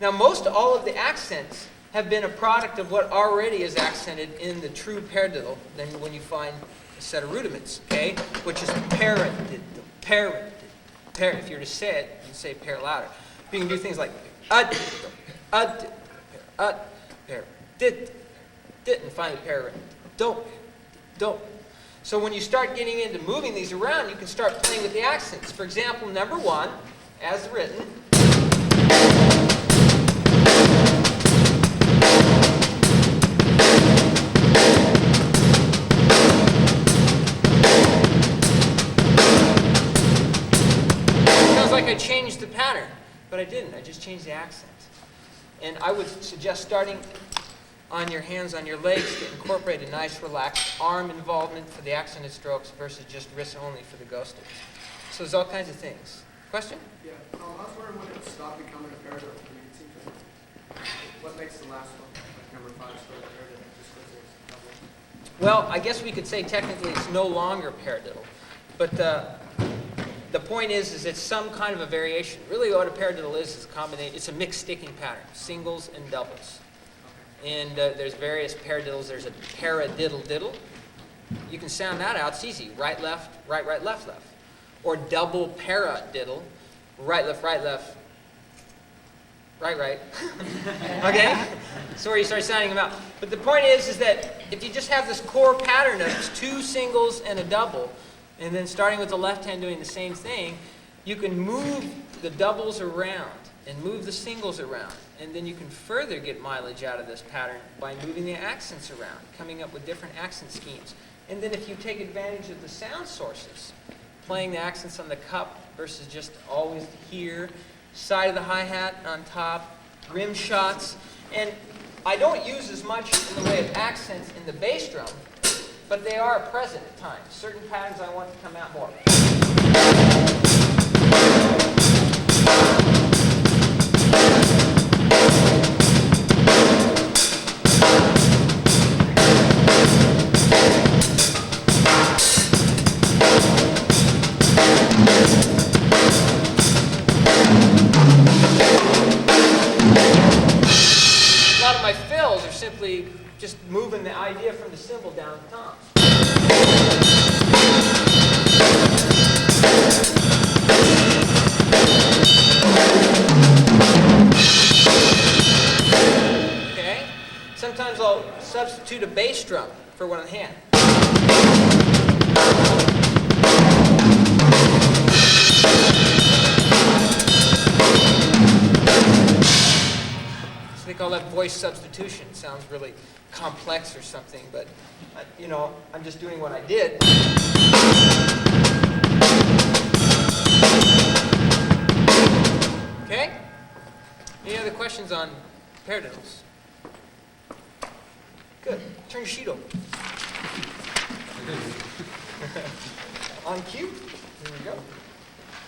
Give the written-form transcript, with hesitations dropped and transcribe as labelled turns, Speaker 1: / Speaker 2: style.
Speaker 1: Now, most all of the accents have been a product of what already is accented in the true paradiddle than when you find a set of rudiments, okay? Which is paradiddle, paradiddle, par. If you were to say it, you say par louder. You can do things like paradiddle, paradiddle, and finally paradiddle, don't. So when you start getting into moving these around, you can start playing with the accents. For example, number 1, as written. Sounds like I changed the pattern, but I didn't. I just changed the accent. And I would suggest starting on your hands, on your legs, to incorporate a nice relaxed arm involvement for the accented strokes versus just wrist only for the ghosted. So there's all kinds of things. Question?
Speaker 2: Yeah, I was wondering when it stopped becoming a paradiddle. What makes the last one, like number 5, still a paradiddle? Just because there's a double?
Speaker 1: Well, I guess we could say technically it's no longer paradiddle. But the point is it's some kind of a variation. Really what a paradiddle is a combination. It's a mixed sticking pattern, singles and doubles. And there's various paradiddles. There's a paradiddle diddle. You can sound that out. It's easy. Right, left, right, right, left, left. Or double paradiddle. Right, left, right, left. Right, right. Okay? So where you start sounding them out. But the point is that if you just have this core pattern of 2 singles and a double, and then starting with the left hand doing the same thing, you can move the doubles around and move the singles around. And then you can further get mileage out of this pattern by moving the accents around, coming up with different accent schemes. And then if you take advantage of the sound sources, playing the accents on the cup versus just always here, side of the hi-hat on top, rim shots. And I don't use as much in the way of accents in the bass drum, but they are present at times. Certain patterns I want to come out more. A lot of my fills are simply just moving the idea from the cymbal down to toms. Okay? Sometimes I'll substitute a bass drum for one hand. They call that voice substitution. It sounds really complex or something, but you know, I'm just doing what I did. Okay? Any other questions on paradiddles? Good. Turn your sheet over. On cue. Here we go.